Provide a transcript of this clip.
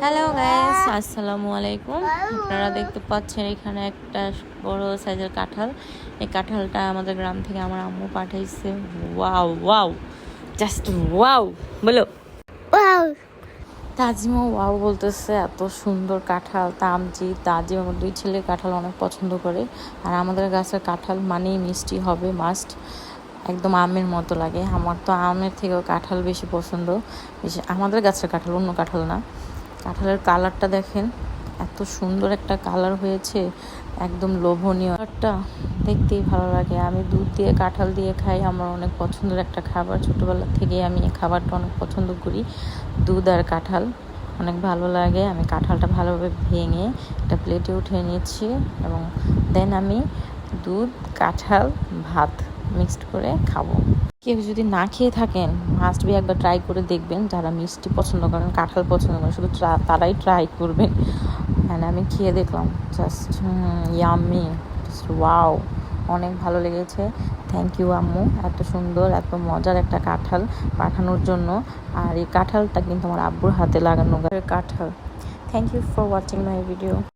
Hello guys, আসসালামু আলাইকুম। আপনারা দেখতে পাচ্ছেন এখানে একটা বড় সাইজের কাঁঠাল। এই কাঁঠালটা আমাদের গ্রাম থেকে আমার আম্মু পাঠাইছে। ওয়াও ওয়াও, জাস্ট ওয়াও বলো। ওয়াও, তাজিমও ওয়াও বলতেছে। এত সুন্দর কাঁঠাল। তাজিম আমার দুই ছেলে কাঁঠাল অনেক পছন্দ করে। আর আমাদের গাছের কাঁঠাল মানেই মিষ্টি হবে মাস্ট। একদম আমের মতো লাগে। আমার তো আমের থেকেও কাঁঠাল বেশি পছন্দ। বেশি আমাদের গাছের কাঁঠাল, অন্য কাঁঠাল না। কাঁঠালের কালারটা দেখেন, এত সুন্দর একটা কালার হয়েছে, একদম লোভনীয়। কালারটা দেখতেই ভালো লাগে। আমি দুধ দিয়ে কাঁঠাল দিয়ে খাই, আমার অনেক পছন্দের একটা খাবার। ছোটোবেলা থেকেই আমি এই খাবারটা অনেক পছন্দ করি। দুধ আর কাঁঠাল অনেক ভালো লাগে। আমি কাঁঠালটা ভালোভাবে ভেঙে একটা প্লেটে উঠিয়ে নিচ্ছি এবং দেন আমি দুধ, কাঁঠাল, ভাত মিক্সড করে খাবো। কেউ যদি না খেয়ে থাকেন, মাস্ট বি একবার ট্রাই করে দেখবেন। যারা মিষ্টি পছন্দ করেন, কাঁঠাল পছন্দ করেন, শুধু তারাই ট্রাই করবেন। হ্যাঁ, আমি খেয়ে দেখলাম, জাস্ট ইয়াম্মি, জাস্ট ওয়াও, অনেক ভালো লেগেছে। থ্যাংক ইউ আম্মু, এত সুন্দর এত মজার একটা কাঁঠাল পাঠানোর জন্য। আর এই কাঁঠালটা কিন্তু আমার আব্বুর হাতে লাগানো কাঁঠাল। Thank you for watching my video.